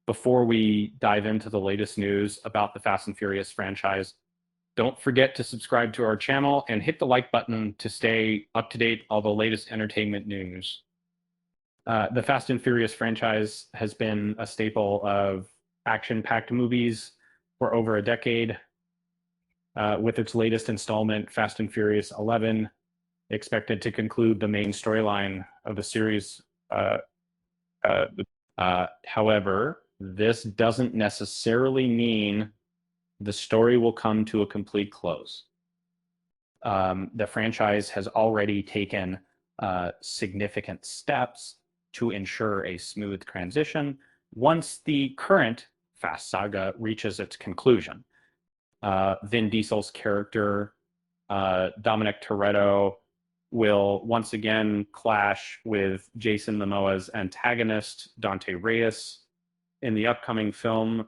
Before we dive into the latest news about the Fast and Furious franchise, don't forget to subscribe to our channel and hit the like button to stay up to date all the latest entertainment news. The Fast and Furious franchise has been a staple of action-packed movies for over a decade. With its latest installment, Fast and Furious 11, expected to conclude the main storyline of the series. However, this doesn't necessarily mean the story will come to a complete close. The franchise has already taken significant steps to ensure a smooth transition once the current Fast saga reaches its conclusion. Vin Diesel's character, Dominic Toretto, will once again clash with Jason Momoa's antagonist, Dante Reyes, in the upcoming film.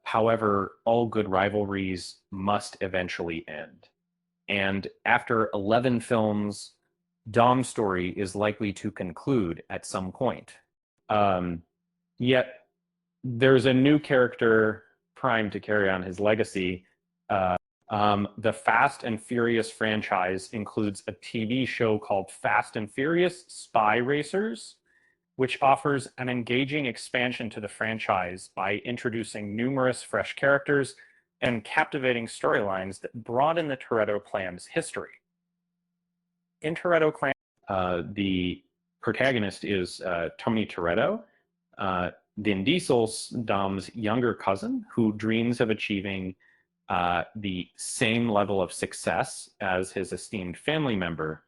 However, all good rivalries must eventually end. And after 11 films, Dom's story is likely to conclude at some point. Yet, there's a new character primed to carry on his legacy. The Fast and Furious franchise includes a TV show called Fast and Furious Spy Racers, which offers an engaging expansion to the franchise by introducing numerous fresh characters and captivating storylines that broaden the Toretto clan's history. In Toretto clan, the protagonist is Tony Toretto, Vin Diesel's Dom's younger cousin, who dreams of achieving the same level of success as his esteemed family member.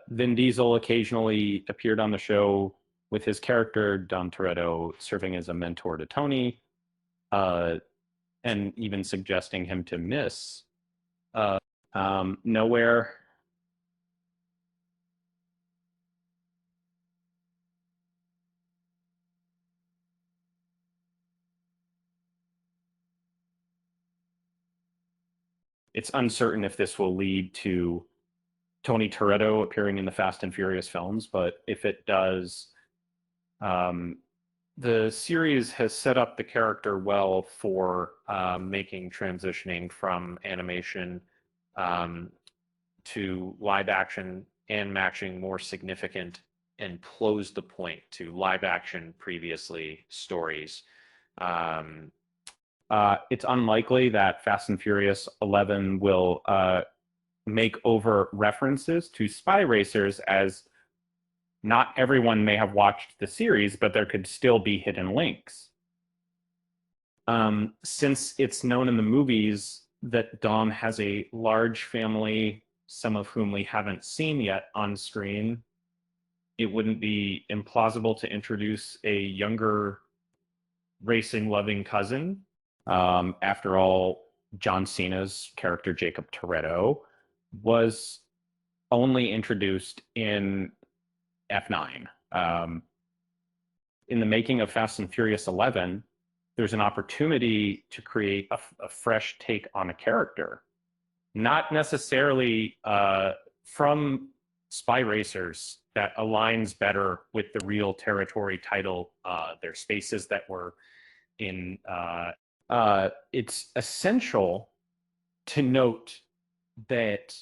Vin Diesel occasionally appeared on the show with his character, Dom Toretto, serving as a mentor to Tony, and even suggesting him to miss nowhere. It's uncertain if this will lead to Tony Toretto appearing in the Fast and Furious films, but if it does, the series has set up the character well for making transitioning from animation to live action and matching more significant and close the point to live action previously stories. It's unlikely that Fast and Furious 11 will make overt references to Spy Racers, as not everyone may have watched the series, but there could still be hidden links. Since it's known in the movies that Dom has a large family, some of whom we haven't seen yet on screen, it wouldn't be implausible to introduce a younger racing-loving cousin. After all, John Cena's character, Jacob Toretto, was only introduced in F9. In the making of Fast and Furious 11, there's an opportunity to create a fresh take on a character, not necessarily from Spy Racers that aligns better with the real territory title. There's spaces that were in. It's essential to note that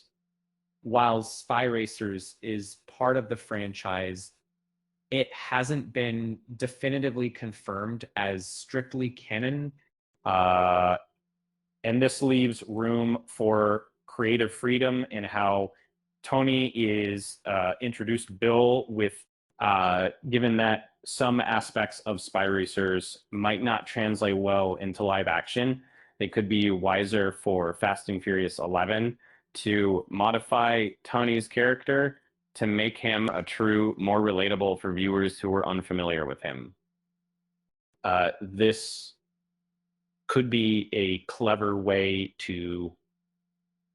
while Spy Racers is part of the franchise, it hasn't been definitively confirmed as strictly canon. And this leaves room for creative freedom in how Tony is introduced Bill with, given that some aspects of Spy Racers might not translate well into live action, it could be wiser for Fast and Furious 11 to modify Tony's character to make him a true, more relatable for viewers who are unfamiliar with him. This could be a clever way to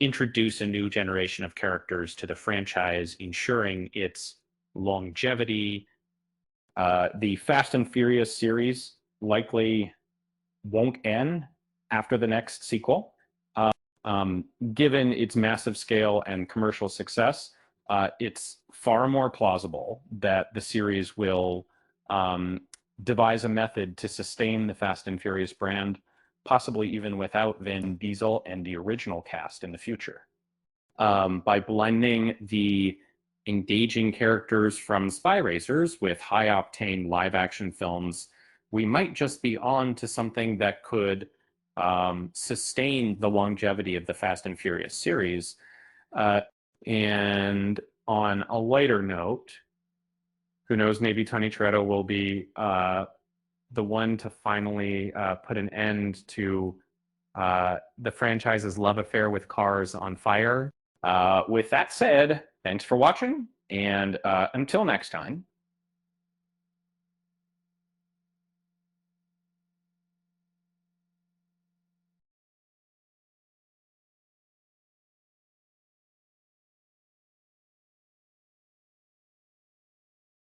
introduce a new generation of characters to the franchise, ensuring its longevity. The Fast and Furious series likely won't end after the next sequel. Given its massive scale and commercial success, it's far more plausible that the series will devise a method to sustain the Fast and Furious brand, possibly even without Vin Diesel and the original cast in the future. By blending the engaging characters from Spy Racers with high-octane live-action films, we might just be on to something that could sustain the longevity of the Fast and Furious series. And on a lighter note, who knows, maybe Tony Toretto will be the one to finally put an end to the franchise's love affair with cars on fire. With that said, thanks for watching, and until next time.